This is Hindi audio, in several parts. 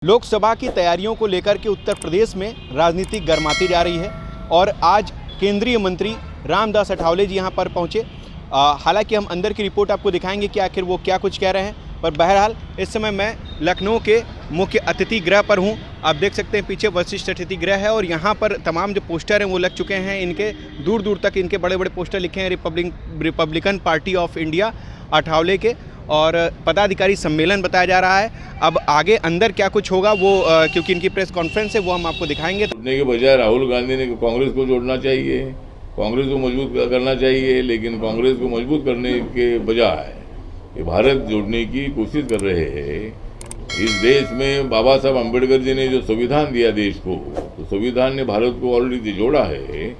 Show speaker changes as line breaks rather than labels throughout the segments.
लोकसभा की तैयारियों को लेकर के उत्तर प्रदेश में राजनीति गर्माती जा रही है और आज केंद्रीय मंत्री रामदास अठावले जी यहां पर पहुंचे। हालांकि हम अंदर की रिपोर्ट आपको दिखाएंगे कि आखिर वो क्या कुछ कह रहे हैं, पर बहरहाल इस समय मैं लखनऊ के मुख्य अतिथि गृह पर हूं। आप देख सकते हैं पीछे वशिष्ठ अतिथि गृह है और यहां पर तमाम जो पोस्टर हैं वो लग चुके हैं। इनके दूर दूर तक इनके बड़े बड़े पोस्टर लिखे हैं Republican party of India Athawale के, और पदाधिकारी सम्मेलन बताया जा रहा है। अब आगे अंदर क्या कुछ होगा वो क्योंकि इनकी प्रेस कॉन्फ्रेंस है वो हम आपको दिखाएंगे।
जोड़ने के बजाय राहुल गांधी ने कांग्रेस को जोड़ना चाहिए, कांग्रेस को मजबूत करना चाहिए, लेकिन कांग्रेस को मजबूत करने के बजाय ये भारत जोड़ने की कोशिश कर रहे हैं। इस देश में बाबा साहब अम्बेडकर जी ने जो संविधान दिया देश को, तो संविधान ने भारत को ऑलरेडी जोड़ा है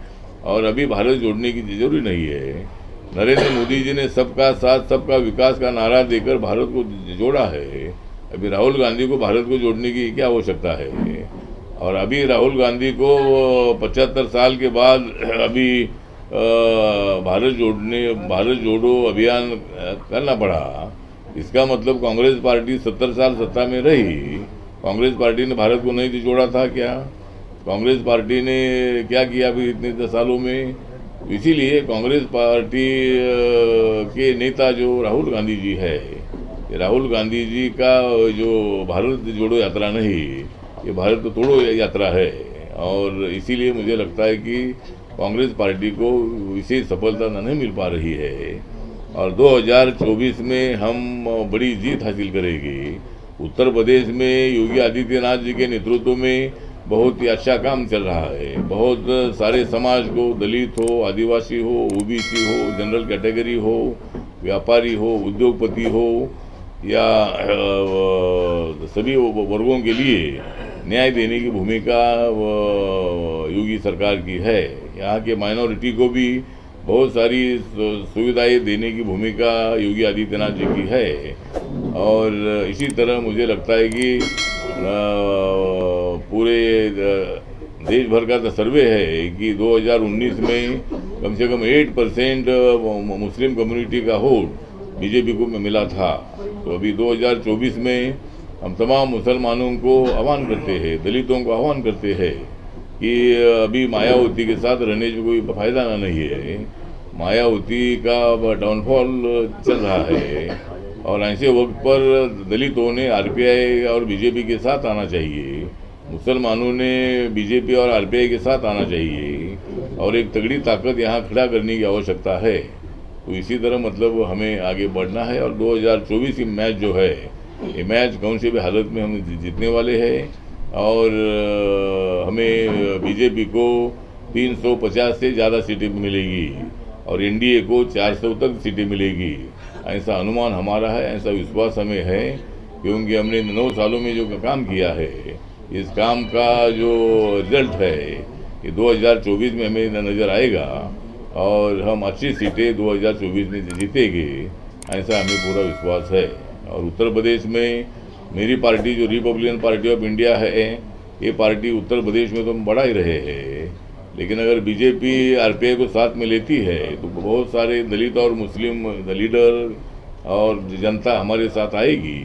और अभी भारत जोड़ने की जरूरी नहीं है। नरेंद्र मोदी जी ने सबका साथ सबका विकास का नारा देकर भारत को जोड़ा है। अभी राहुल गांधी को भारत को जोड़ने की क्या आवश्यकता है? और अभी राहुल गांधी को 75 साल के बाद अभी भारत जोड़ो अभियान करना पड़ा। इसका मतलब कांग्रेस पार्टी 70 साल सत्ता में रही, कांग्रेस पार्टी ने भारत को नहीं जोड़ा था क्या? कांग्रेस पार्टी ने क्या किया अभी इतने सालों में? इसीलिए कांग्रेस पार्टी के नेता जो राहुल गांधी जी है, राहुल गांधी जी का जो भारत जोड़ो यात्रा नहीं, ये भारत तोड़ो यात्रा है। और इसीलिए मुझे लगता है कि कांग्रेस पार्टी को विशेष सफलता नहीं मिल पा रही है और 2024 में हम बड़ी जीत हासिल करेंगे। उत्तर प्रदेश में योगी आदित्यनाथ जी के नेतृत्व में बहुत ही अच्छा काम चल रहा है। बहुत सारे समाज को, दलित हो, आदिवासी हो, ओबीसी हो, जनरल कैटेगरी हो, व्यापारी हो, उद्योगपति हो या सभी वर्गों के लिए न्याय देने की भूमिका योगी सरकार की है। यहाँ के माइनॉरिटी को भी बहुत सारी सुविधाएं देने की भूमिका योगी आदित्यनाथ जी की है। और इसी तरह मुझे लगता है कि पूरे देश भर का तो सर्वे है कि 2019 में कम से कम 8% मुस्लिम कम्युनिटी का वोट बीजेपी को मिला था। तो अभी 2024 में हम तमाम मुसलमानों को आह्वान करते हैं, दलितों को आह्वान करते हैं कि अभी मायावती के साथ रहने से कोई फायदा नहीं है। मायावती का डाउनफॉल चल रहा है और ऐसे वक्त पर दलितों ने आरपीआई और बीजेपी के साथ आना चाहिए, मुसलमानों ने बीजेपी और आरपीआई के साथ आना चाहिए और एक तगड़ी ताकत यहाँ खड़ा करने की आवश्यकता है। तो इसी तरह मतलब हमें आगे बढ़ना है और 2024 की मैच जो है, ये मैच कौन सी भी हालत में हम जीतने वाले हैं और हमें बीजेपी को 350 से ज़्यादा सीटें मिलेगी और एनडीए को 400 तक सीटें मिलेगी। ऐसा अनुमान हमारा है, ऐसा विश्वास हमें है, क्योंकि हमने 9 सालों में जो काम किया है, इस काम का जो रिजल्ट है ये 2024 में हमें नज़र आएगा और हम अच्छी सीटें 2024 में जीतेंगे, ऐसा हमें पूरा विश्वास है। और उत्तर प्रदेश में मेरी पार्टी जो रिपब्लिकन पार्टी ऑफ इंडिया है, ये पार्टी उत्तर प्रदेश में तो हम बढ़ा ही रहे हैं, लेकिन अगर बीजेपी आरपीआई को साथ में लेती है तो बहुत सारे दलित और मुस्लिम लीडर और जनता हमारे साथ आएगी।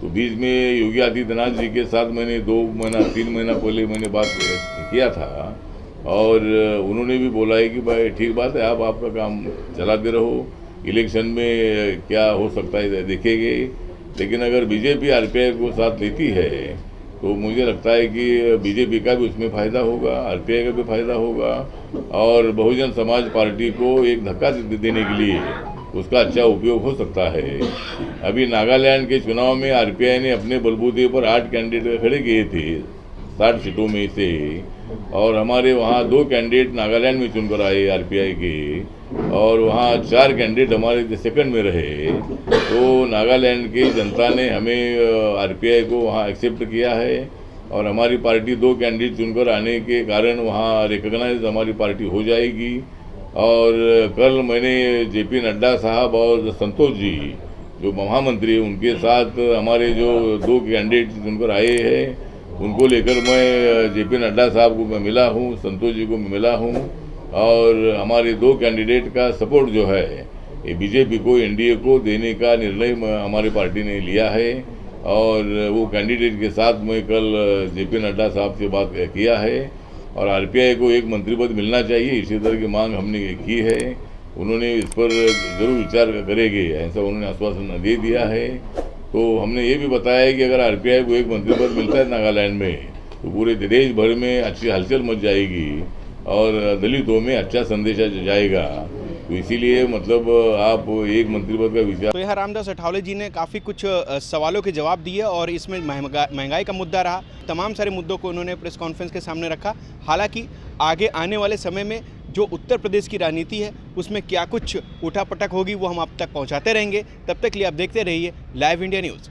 तो बीच में योगी आदित्यनाथ जी के साथ मैंने 2 महीना 3 महीना पहले मैंने बात किया था और उन्होंने भी बोला है कि भाई ठीक बात है, आप आपका काम चलाते रहो, इलेक्शन में क्या हो सकता है देखेंगे। लेकिन अगर बीजेपी आरपीआई को साथ लेती है तो मुझे लगता है कि बीजेपी का भी उसमें फ़ायदा होगा, आरपीआई का भी फ़ायदा होगा और बहुजन समाज पार्टी को एक धक्का देने के लिए उसका अच्छा उपयोग हो सकता है। अभी नागालैंड के चुनाव में आरपीआई ने अपने बलबूते पर 8 कैंडिडेट खड़े किए थे 60 सीटों में से, और हमारे वहाँ 2 कैंडिडेट नागालैंड में चुनकर आए आरपीआई के और वहाँ 4 कैंडिडेट हमारे सेकंड में रहे। तो नागालैंड की जनता ने हमें आरपीआई को वहाँ एक्सेप्ट किया है और हमारी पार्टी 2 कैंडिडेट चुनकर आने के कारण वहाँ रिकॉग्नाइज हमारी पार्टी हो जाएगी। और कल मैंने जेपी नड्डा साहब और संतोष जी जो महामंत्री हैं उनके साथ हमारे जो 2 कैंडिडेट चुनकर आए हैं उनको लेकर मैं जेपी नड्डा साहब को मैं मिला हूँ, संतोष जी को मैं मिला हूँ और हमारे 2 कैंडिडेट का सपोर्ट जो है ये बीजेपी को, एनडीए को देने का निर्णय हमारी पार्टी ने लिया है। और वो कैंडिडेट के साथ मैं कल जेपी नड्डा साहब से बात किया है और आरपीआई को एक मंत्री पद मिलना चाहिए, इसी तरह की मांग हमने की है। उन्होंने इस पर जरूर विचार करेंगे, ऐसा उन्होंने आश्वासन दे दिया है। तो हमने ये भी बताया है कि अगर आरपीआई को एक मंत्री पद मिलता है नागालैंड में तो पूरे देश भर में अच्छी हलचल मच जाएगी और दलितों में अच्छा संदेशा जाएगा। तो इसीलिए मतलब आप एक मंत्री पद का विचार।
तो यहाँ रामदास अठावले जी ने काफ़ी कुछ सवालों के जवाब दिए और इसमें महंगाई का मुद्दा रहा, तमाम सारे मुद्दों को उन्होंने प्रेस कॉन्फ्रेंस के सामने रखा। हालांकि आगे आने वाले समय में जो उत्तर प्रदेश की राजनीति है उसमें क्या कुछ उठापटक होगी वो हम आप तक पहुँचाते रहेंगे। तब तक के लिए आप देखते रहिए लाइव इंडिया न्यूज़।